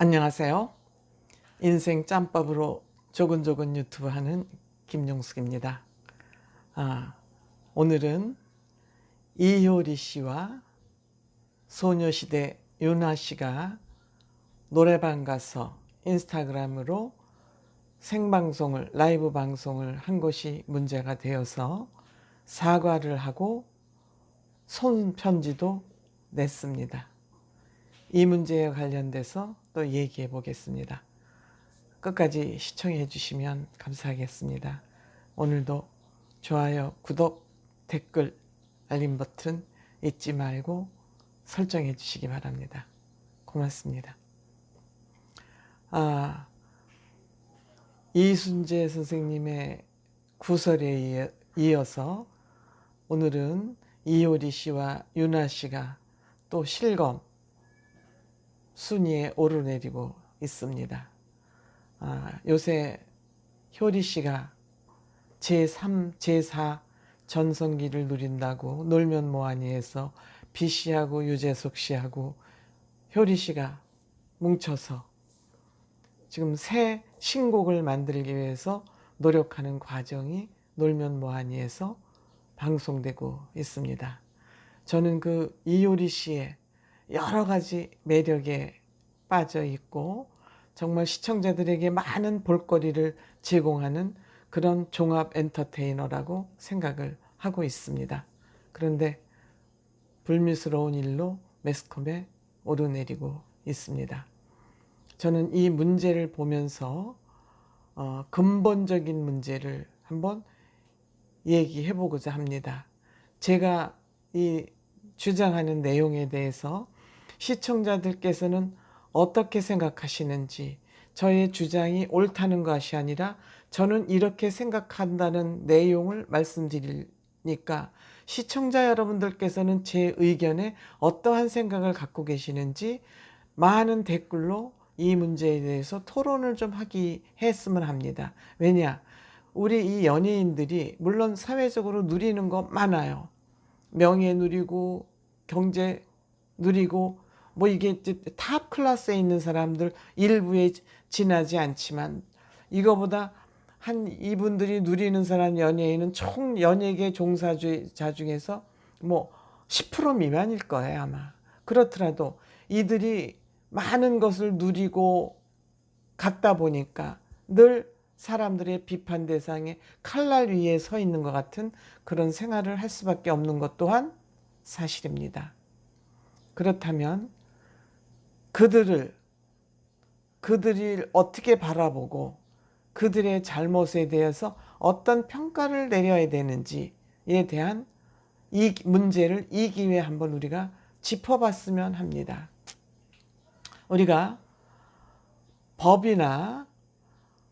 안녕하세요. 인생 짬밥으로 조근조근 유튜브 하는 김용숙입니다. 오늘은 이효리 씨와 소녀시대 윤아 씨가 노래방 가서 인스타그램으로 생방송을, 라이브 방송을 한 것이 문제가 되어서 사과를 하고 손편지도 냈습니다. 이 문제에 관련돼서 또 얘기해 보겠습니다. 끝까지 시청해 주시면 감사하겠습니다. 오늘도 좋아요, 구독, 댓글, 알림 버튼 잊지 말고 설정해 주시기 바랍니다. 고맙습니다. 이순재 선생님의 구설에 이어서 오늘은 이효리 씨와 윤아 씨가 또 실검 순위에 오르내리고 있습니다. 요새 효리 씨가 제3, 제4 전성기를 누린다고 놀면 뭐하니에서 비 씨하고 유재석 씨하고 효리 씨가 뭉쳐서 지금 새 신곡을 만들기 위해서 노력하는 과정이 놀면 뭐하니에서 방송되고 있습니다. 저는 그 이효리 씨의 여러 가지 매력에 빠져 있고 정말 시청자들에게 많은 볼거리를 제공하는 그런 종합 엔터테이너라고 생각을 하고 있습니다. 그런데 불미스러운 일로 매스컴에 오르내리고 있습니다. 저는 이 문제를 보면서 근본적인 문제를 한번 얘기해 보고자 합니다. 제가 이 주장하는 내용에 대해서 시청자들께서는 어떻게 생각하시는지, 저의 주장이 옳다는 것이 아니라 저는 이렇게 생각한다는 내용을 말씀드리니까 시청자 여러분들께서는 제 의견에 어떠한 생각을 갖고 계시는지 많은 댓글로 이 문제에 대해서 토론을 좀 했으면 합니다. 왜냐? 우리 이 연예인들이 물론 사회적으로 누리는 거 많아요. 명예 누리고 경제 누리고 뭐 이게 탑 클래스에 있는 사람들 일부에 지나지 않지만 이거보다 한 이분들이 누리는 사람 연예인은 총 연예계 종사자 중에서 뭐 10% 미만일 거예요 아마. 그렇더라도 이들이 많은 것을 누리고 갔다 보니까 늘 사람들의 비판 대상에 칼날 위에 서 있는 것 같은 그런 생활을 할 수밖에 없는 것 또한 사실입니다. 그렇다면 그들이 어떻게 바라보고 그들의 잘못에 대해서 어떤 평가를 내려야 되는지에 대한 이 문제를 이 기회에 한번 우리가 짚어봤으면 합니다. 우리가 법이나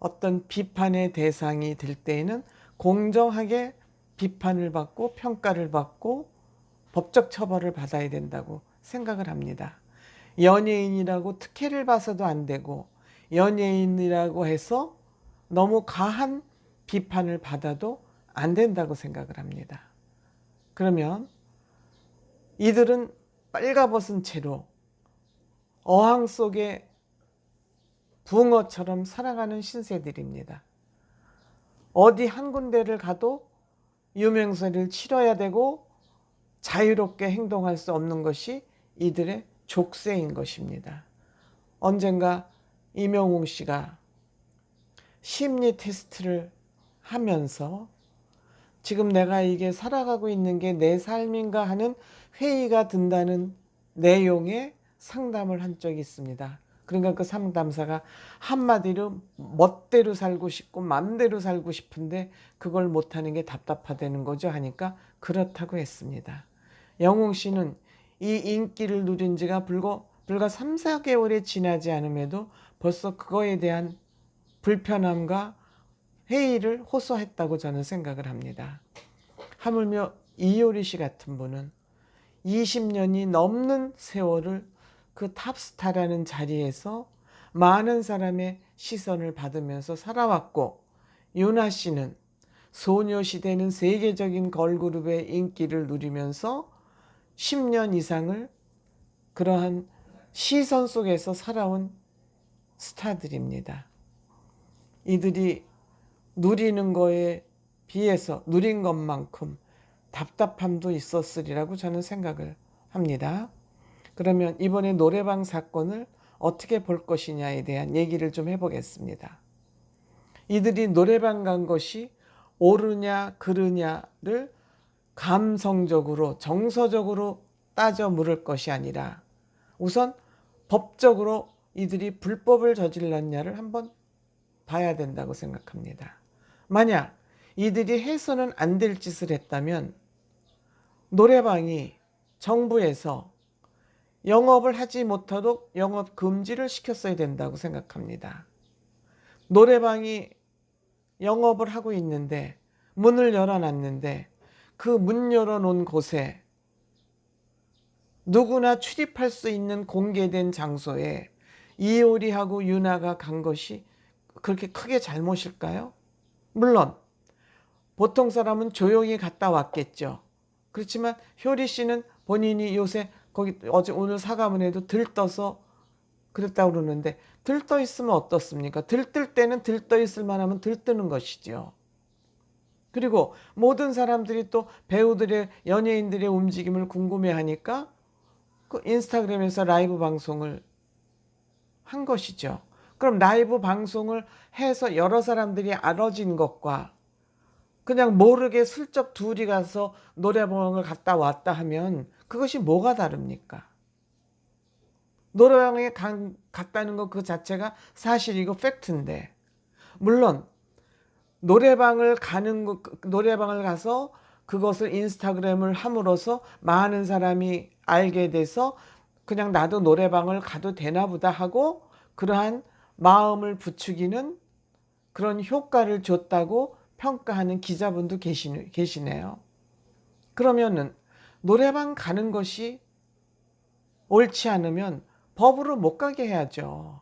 어떤 비판의 대상이 될 때에는 공정하게 비판을 받고 평가를 받고 법적 처벌을 받아야 된다고 생각을 합니다. 연예인이라고 특혜를 봐서도 안 되고 연예인이라고 해서 너무 과한 비판을 받아도 안 된다고 생각을 합니다. 그러면 이들은 빨가벗은 채로 어항 속에 붕어처럼 살아가는 신세들입니다. 어디 한 군데를 가도 유명세를 치러야 되고 자유롭게 행동할 수 없는 것이 이들의 족쇄인 것입니다. 언젠가 임영웅 씨가 심리 테스트를 하면서 지금 내가 이게 살아가고 있는 게 내 삶인가 하는 회의가 든다는 내용의 상담을 한 적이 있습니다. 그러니까 그 상담사가 한마디로 멋대로 살고 싶고 맘대로 살고 싶은데 그걸 못하는 게 답답하다는 거죠 하니까 그렇다고 했습니다. 영웅 씨는 이 인기를 누린 지가 불과 3, 4개월이 지나지 않음에도 벌써 그거에 대한 불편함과 회의를 호소했다고 저는 생각을 합니다. 하물며 이효리 씨 같은 분은 20년이 넘는 세월을 그 탑스타라는 자리에서 많은 사람의 시선을 받으면서 살아왔고, 윤아 씨는 소녀시대는 세계적인 걸그룹의 인기를 누리면서 10년 이상을 그러한 시선 속에서 살아온 스타들입니다. 이들이 누리는 거에 비해서 누린 것만큼 답답함도 있었으리라고 저는 생각을 합니다. 그러면 이번에 노래방 사건을 어떻게 볼 것이냐에 대한 얘기를 좀 해보겠습니다. 이들이 노래방 간 것이 옳으냐 그르냐를 감성적으로 정서적으로 따져 물을 것이 아니라 우선 법적으로 이들이 불법을 저질렀냐를 한번 봐야 된다고 생각합니다. 만약 이들이 해서는 안 될 짓을 했다면 노래방이 정부에서 영업을 하지 못하도록 영업 금지를 시켰어야 된다고 생각합니다. 노래방이 영업을 하고 있는데 문을 열어놨는데 그 문 열어놓은 곳에 누구나 출입할 수 있는 공개된 장소에 이효리하고 유나가 간 것이 그렇게 크게 잘못일까요? 물론 보통 사람은 조용히 갔다 왔겠죠. 그렇지만 효리 씨는 본인이 요새 거기 어제 오늘 사과문에도 들떠서 그랬다고 그러는데 들떠 있으면 어떻습니까? 들뜰 때는 들떠 있을 만하면 들뜨는 것이죠. 그리고 모든 사람들이 또 배우들의 연예인들의 움직임을 궁금해하니까 그 인스타그램에서 라이브 방송을 한 것이죠. 그럼 라이브 방송을 해서 여러 사람들이 알아진 것과 그냥 모르게 슬쩍 둘이 가서 노래방을 갔다 왔다 하면 그것이 뭐가 다릅니까? 노래방에 갔다는 것 그 자체가 사실이고 팩트인데, 물론 노래방을 가서 그것을 인스타그램을 함으로써 많은 사람이 알게 돼서 그냥 나도 노래방을 가도 되나 보다 하고 그러한 마음을 부추기는 그런 효과를 줬다고 평가하는 기자분도 계시네요. 그러면은 노래방 가는 것이 옳지 않으면 법으로 못 가게 해야죠.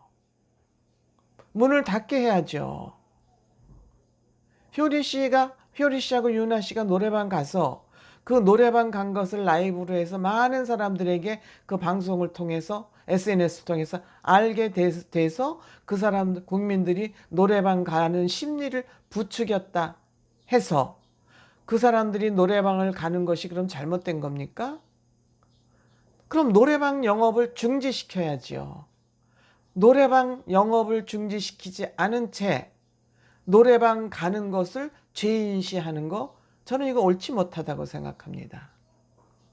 문을 닫게 해야죠. 효리 씨하고 유나 씨가 노래방 가서 그 노래방 간 것을 라이브로 해서 많은 사람들에게 그 방송을 통해서 SNS를 통해서 알게 돼서 그 사람 국민들이 노래방 가는 심리를 부추겼다 해서 그 사람들이 노래방을 가는 것이 그럼 잘못된 겁니까? 그럼 노래방 영업을 중지시켜야지요. 노래방 영업을 중지시키지 않은 채 노래방 가는 것을 죄인시하는 거, 저는 이거 옳지 못하다고 생각합니다.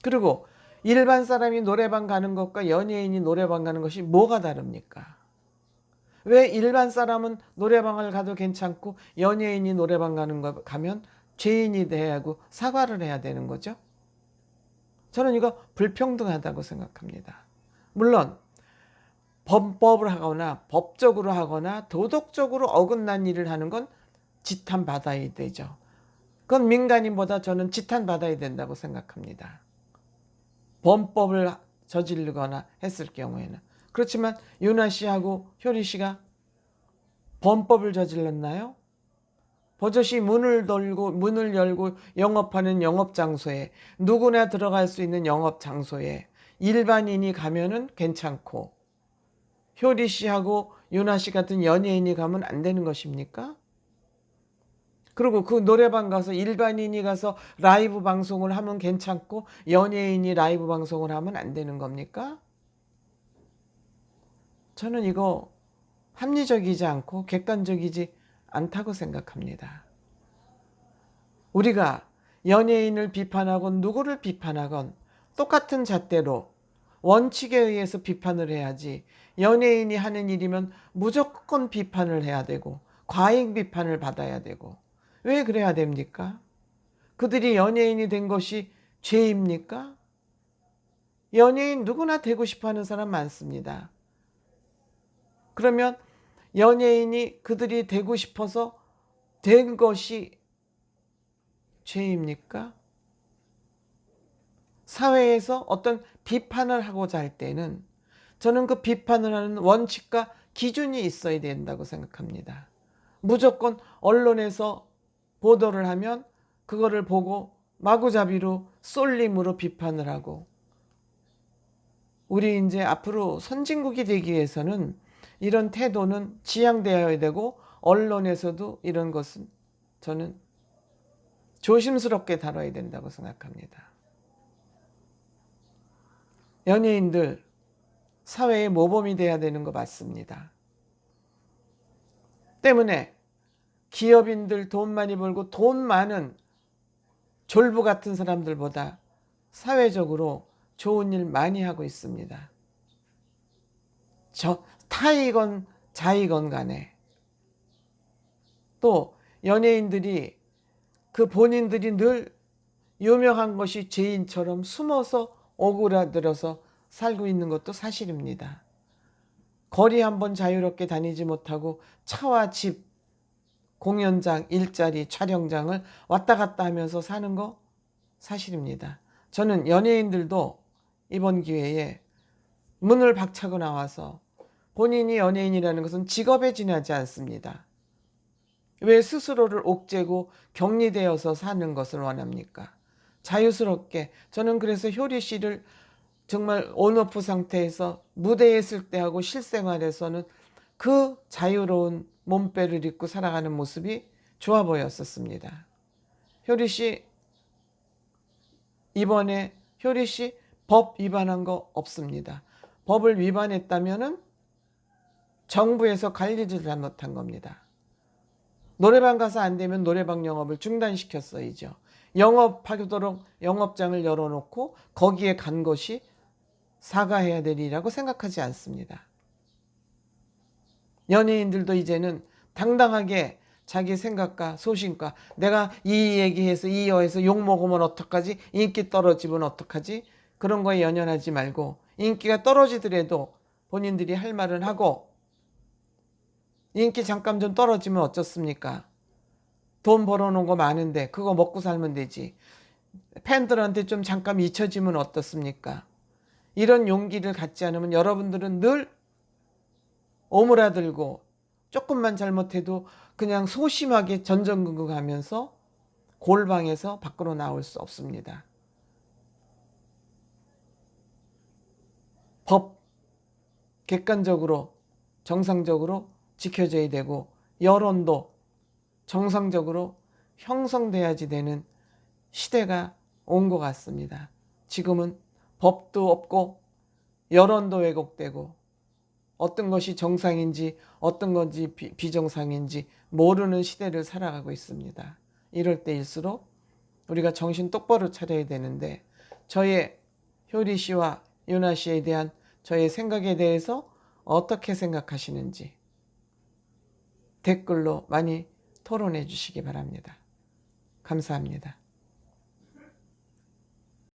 그리고 일반 사람이 노래방 가는 것과 연예인이 노래방 가는 것이 뭐가 다릅니까? 왜 일반 사람은 노래방을 가도 괜찮고 연예인이 노래방 가면 죄인이 돼야 하고 사과를 해야 되는 거죠? 저는 이거 불평등하다고 생각합니다. 물론 범법을 하거나 법적으로 하거나 도덕적으로 어긋난 일을 하는 건 지탄받아야 되죠. 그건 민간인보다 저는 지탄받아야 된다고 생각합니다. 범법을 저지르거나 했을 경우에는. 그렇지만 유나 씨하고 효리 씨가 범법을 저질렀나요? 버젓이 문을 열고 영업하는 영업장소에, 누구나 들어갈 수 있는 영업장소에 일반인이 가면은 괜찮고 효리 씨하고 유나 씨 같은 연예인이 가면 안 되는 것입니까? 그리고 그 노래방 가서 일반인이 가서 라이브 방송을 하면 괜찮고 연예인이 라이브 방송을 하면 안 되는 겁니까? 저는 이거 합리적이지 않고 객관적이지 않다고 생각합니다. 우리가 연예인을 비판하건 누구를 비판하건 똑같은 잣대로 원칙에 의해서 비판을 해야지, 연예인이 하는 일이면 무조건 비판을 해야 되고 과잉 비판을 받아야 되고, 왜 그래야 됩니까? 그들이 연예인이 된 것이 죄입니까? 연예인 누구나 되고 싶어 하는 사람 많습니다. 그러면 연예인이 그들이 되고 싶어서 된 것이 죄입니까? 사회에서 어떤 비판을 하고자 할 때는 저는 그 비판을 하는 원칙과 기준이 있어야 된다고 생각합니다. 무조건 언론에서 보도를 하면 그거를 보고 마구잡이로 쏠림으로 비판을 하고, 우리 이제 앞으로 선진국이 되기 위해서는 이런 태도는 지양되어야 되고 언론에서도 이런 것은 저는 조심스럽게 다뤄야 된다고 생각합니다. 연예인들 사회의 모범이 돼야 되는 거 맞습니다. 때문에 기업인들 돈 많이 벌고 돈 많은 졸부 같은 사람들보다 사회적으로 좋은 일 많이 하고 있습니다. 타이건 자이건 간에. 또 연예인들이 그 본인들이 늘 유명한 것이 죄인처럼 숨어서 오그라들어서 살고 있는 것도 사실입니다. 거리 한번 자유롭게 다니지 못하고 차와 집, 공연장, 일자리, 촬영장을 왔다 갔다 하면서 사는 거 사실입니다. 저는 연예인들도 이번 기회에 문을 박차고 나와서 본인이 연예인이라는 것은 직업에 지나지 않습니다. 왜 스스로를 옥죄고 격리되어서 사는 것을 원합니까? 자유스럽게. 저는 그래서 효리 씨를 정말 온오프 상태에서 무대에 있을 때하고 실생활에서는 그 자유로운 몸빼를 입고 살아가는 모습이 좋아 보였었습니다. 효리 씨, 이번에 효리 씨 법 위반한 거 없습니다. 법을 위반했다면은 정부에서 관리를 잘못한 겁니다. 노래방 가서 안 되면 노래방 영업을 중단시켰어야죠. 영업하도록 영업장을 열어놓고 거기에 간 것이 사과해야 될 일이라고 생각하지 않습니다. 연예인들도 이제는 당당하게 자기 생각과 소신과 내가 이 얘기해서 이 여에서 욕먹으면 어떡하지? 인기 떨어지면 어떡하지? 그런 거에 연연하지 말고 인기가 떨어지더라도 본인들이 할 말은 하고 인기 잠깐 좀 떨어지면 어쩌습니까? 돈 벌어놓은 거 많은데 그거 먹고 살면 되지. 팬들한테 좀 잠깐 잊혀지면 어떻습니까? 이런 용기를 갖지 않으면 여러분들은 늘 오므라들고 조금만 잘못해도 그냥 소심하게 전전긍긍하면서 골방에서 밖으로 나올 수 없습니다. 법 객관적으로 정상적으로 지켜져야 되고 여론도 정상적으로 형성돼야지 되는 시대가 온 것 같습니다. 지금은 법도 없고 여론도 왜곡되고 어떤 것이 정상인지 어떤 건지 비정상인지 모르는 시대를 살아가고 있습니다. 이럴 때일수록 우리가 정신 똑바로 차려야 되는데 저의 효리 씨와 유나 씨에 대한 저의 생각에 대해서 어떻게 생각하시는지 댓글로 많이 토론해 주시기 바랍니다. 감사합니다.